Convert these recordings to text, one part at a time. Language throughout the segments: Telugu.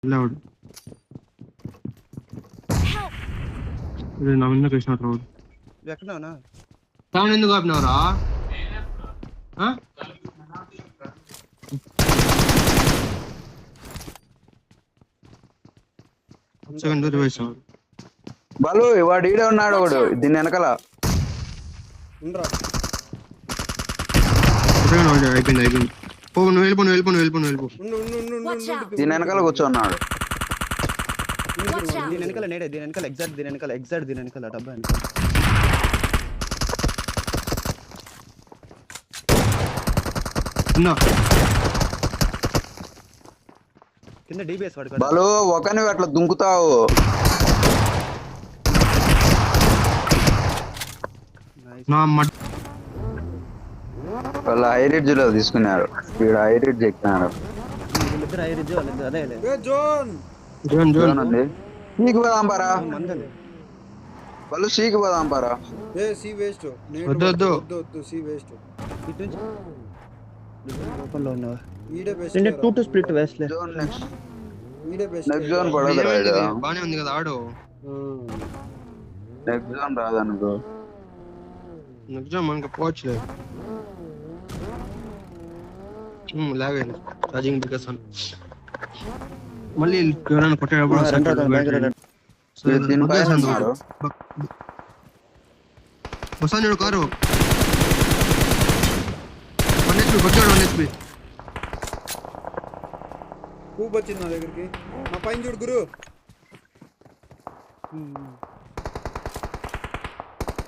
వెళ్ళాడు నా మీద కృష్ణ రావుడు ఎక్కడనా తాను ఎందుకు ఆపినవరా సెకండ్ రివైస్ బాలు వాడు ఈడే ఉన్నాడు వాడు దీని వెనకాల అయిపోయింది అయిపోయింది పో నువ్వు వెళ్ళిపో దీని వెనకాల కూర్చోన్నాడు దీని వెనకాల నేడే దీని వెనకాల ఎగ్జాక్ట్ దీని వెనకాల డబ్బా వెనకాల కింద డిబిఎస్ వాడు బాలు ఒకని అట్లా దుంకుతావు వాళ్ళు హైరిడ్జ్ లో తీసుకున్నారు వీడు హైరిడ్జ్ ఎక్కినారు వీళ్ళిద్దరు ఐరిజ్ వాళ్ళిద్దరు అదే అండి సీకి పోదాం పారా వాళ్ళు సీకి పోదాం పారా ఇటు నుంచి ఓపెన్ లో ఉన్నావా రెండు 2 స్ప్లిట్ వేస్ట్లే జోన్ నెక్స్ట్ జోన్ పడదు రాడు బానే ఉంది కదా ఆడు నెక్స్ట్ జోన్ రాదనుకో నెక్స్ట్ జోన్ మనకు పోవచ్చులే లాగ్ అయింది ఛార్జింగ్ బికాస్ మళ్ళీ ఎవరైనా కొట్టేటప్పుడు వస్తాను చూడు కారు 1 HP కొట్టాడు 1 HP కూప్ వచ్చింది నా దగ్గరికి నా పైన చూడు గురు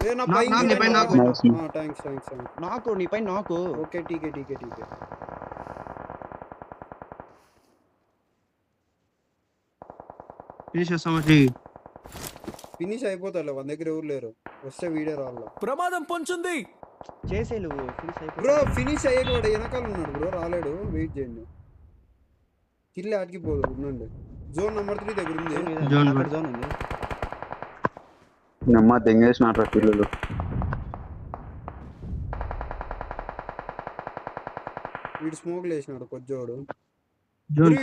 ఏ నా పైన థాంక్స్ నాకు నీ పైన నాకు ఓకే ఠీకే ఫినిష్ చేస్తాం ఫినిష్ అయిపోతాలే మన దగ్గర ఎవరు లేరు వస్తే వీడియో రాళ్ళ ప్రమాదం పొంచుంది చేసే నువ్వు ఫినిష్ అయిపో బ్రో ఫినిష్ అయ్యేవాడు వెనకాల ఉన్నాడు బ్రో రాలేడు వెయిట్ చేయండి కిల్ ఆటికి పోదు ఉండండి జోన్ నెంబర్ 3 దగ్గర ఉంది జోన్ ఉంది నమ్మ తెంగేసినారు పిల్లలు వీడు స్మోక్ లేసినాడు కొజ్జోడు జోన్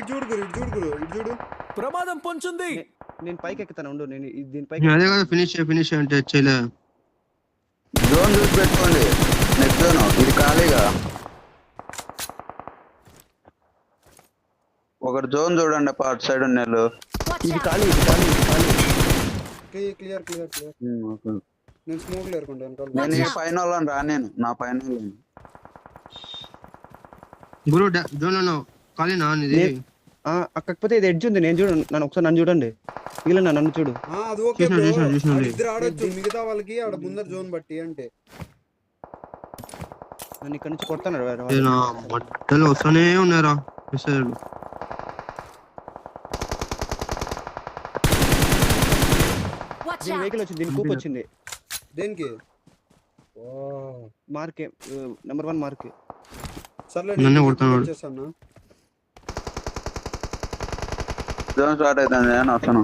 చూడు ప్రమాదం పొంచుంది నేను పైకి ఎక్కుతాను ఉండు నేను దీని పైకి అదే కదా ఫినిష్ అంటే చేయలే జోన్ చూసి పెట్టుకోండి నెక్స్ట్ జోన్ ఇది ఖాళీగా ఒకటి జోన్ చూడండి అటు సైడ్ ఉన్నట్లు ఇది ఖాళీ క్లియర్ నేను స్మోక్ లేరుకుంటా వెనకాల నేను ఈ పైన వాళ్ళని రానేను నా పైన వాళ్ళని గురు జోన్ లో ఖాళీనా ఇది కాకపోతే ఇది ఎడ్జ్ ఉంది నేను చూడు నన్ను చూడండి వీళ్ళు నన్ను చూడు అది ఓకే చూసిన ఇద్దరు ఆడొచ్చు మిగతా వాళ్ళకి ఆడ ముందర జోన్ బట్టి అంటే నన్ను ఇక్కడ నుంచి కొడతాను మట్టలు వస్తూనే ఉన్నారా మెసేజ్లు దీని వెహికల్ వచ్చింది దీని కూప్ వచ్చింది దేనికి మార్కే నెంబర్ 1 మార్కే సర్లే నన్నే కొడతాను వచ్చేసాను జోన్ స్టార్ట్ అవుతుంది నేను వస్తాను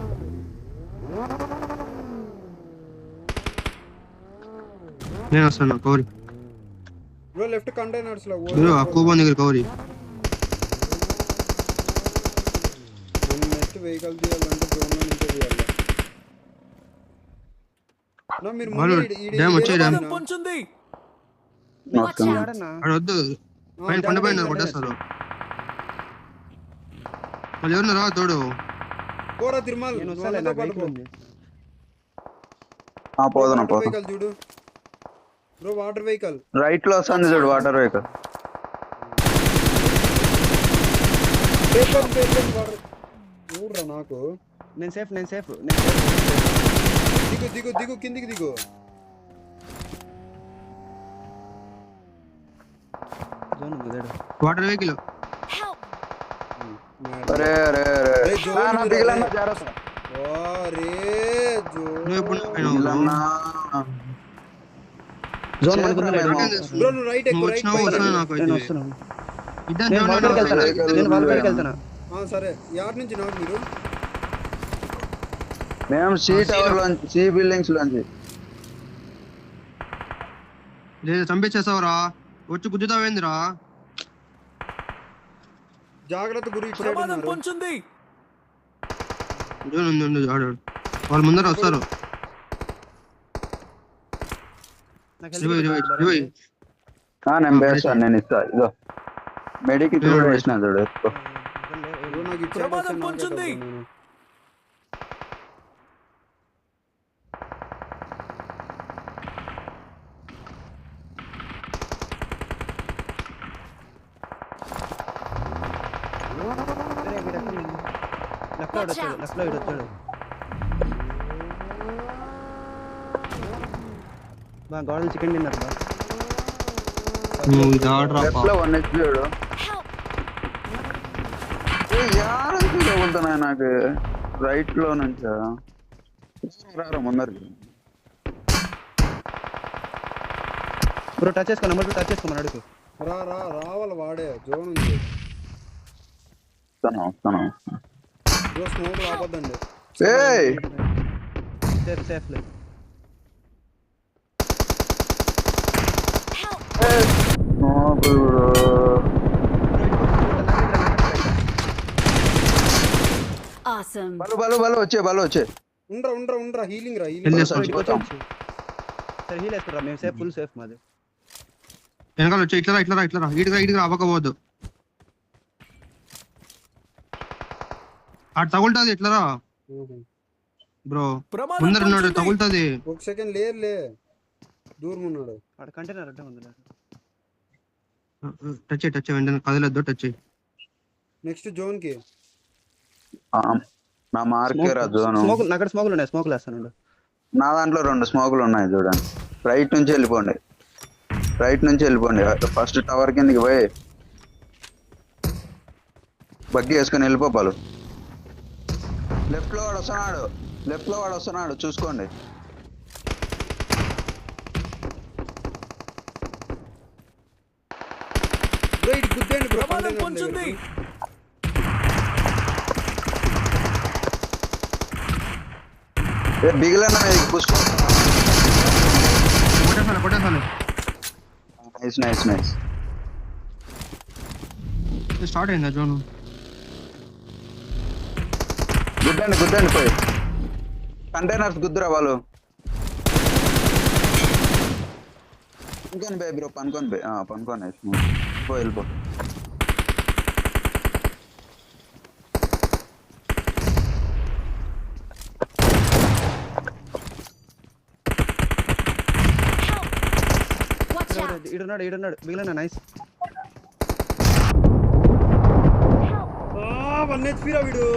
నేను వస్తాను కౌరి బ్రో లెఫ్ట్ కంటైనర్స్ లో ఆ కూపన్ దగ్గర కౌరి నెక్స్ట్ వెహికల్ తీయాలంటే జోన్ లో నుంచి తీయాలి నా మీరు డ్యామ్ వచ్చే డ్యామ్ పొంచుంది వద్దు పైన కొండ పైన కొట్టేస్తారు వాళ్ళు ఎవరున్నారా తోడు కోరా తిరుమల నేను వస్తాలే నా వెహికల్ ఉంది పోదాం వెహికల్ చూడు బ్రో వాటర్ వెహికల్ రైట్ లో వస్తుంది చూడు వాటర్ వెహికల్ ఊర్రా నాకు నేను సేఫ్ దిగు కిందికి దిగు జోన్ ఉంది వాటర్ వెహికల్ అరే జోన్ మనకు రైట్ నేను వాళ్ళ దగ్గరికి వెళ్తాను సరే యాడ్ నుంచి నాకు మీరు మేము సి టవర్ లోంచి సి బిల్డింగ్స్ లోంచి చంపేసేసావురా వచ్చి గుద్దుతావేందిరా జాగ్రత్త గురి ప్రమాదం పొంచుంది జోన్ ఉంది ఆడు వాళ్ళ ముందర వస్తారు. నాకు ఇరవై నేను వేస్తాను, నేను ఇస్తా. ఇదో మెడికి కూడా వేసిన చూడు. ఎత్తుకో. బ్రో నాకు ఇచ్చే ప్రమాదం పొంచుంది. లెఫ్ట్ లో వచ్చాడు, లెఫ్ట్ లో వచ్చాడు. బా గోడలు చికెన్ తిన్నారు బా. నువ్వు ఇది ఆర్డర్ లెఫ్ట్ లో 1 HP చూడు. యారంతా తగులుతున్నాయి నాకు రైట్ లో నుంచి. రారా ముందరికి. బ్రో టచ్ చేసుకో, నెంబర్ 2 టచ్ చేసుకోమని అడుగు. రావాలి వాడే జోన్ ఉంది వస్తాను. బ్రో స్మోక్ రావద్దండి. ఏయ్ సేఫ్ లే. Awesome. బలు వచ్చే. ఉండ్రా హీలింగ్ రా చచ్చిపోతాం. సరే హీల్ వేసుకురా, మేము సేఫ్, ఫుల్ సేఫ్ మాది. వెనకాల వచ్చి ఇట్లా రా ఇటుగా అవ్వకపోవద్దు. ఆడు తగులుతుంది ఎట్లరా బ్రో, ప్రమాదం ముందర ఉన్నాడు పొంచుంది. తగులుతుంది. ఒక సెకండ్ లేర్లే దూరం ఉన్నాడు. ఆడ కంటైనర్ అడ్డం ఉంది. టచ్ వెంటనే కదలొద్దు, టచ్. నెక్స్ట్ జోన్ కి నా మార్కే రా జోను. స్మోక్ అక్కడ స్మోకులు ఉన్నాయి, స్మోకులు వేస్తాను. నా దాంట్లో 2 స్మోకులు ఉన్నాయి చూడండి. రైట్ నుంచి వెళ్ళిపోండి. ఫస్ట్ టవర్ కిందకి పోయి బగ్గి వేసుకొని వెళ్ళిపోపాలు. లెఫ్ట్ లో వాడు వస్తున్నాడు చూసుకోండి. బ్రో ఇటు గుద్దండి బ్రో. ప్రమాదం పొంచుంది. బిగిలన్న మీదకి పుష్కో. కొట్టేసాను. నైస్. స్టార్ట్ అయిందా జోన్? గుద్దండి పోయి. కంటైనర్స్ గుద్దురా వాళ్ళు. పనుకొని బ్రో పనుకొని వెళ్ళిపో. Watch out. ఈడున్నాడు మిగిలిన. నైస్. 1 HP రా వీడు.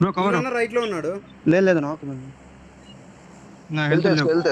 బ్రో కవర్ రైట్ లో ఉన్నాడు. లేదు నాకు నా హెల్త్ వెళ్తే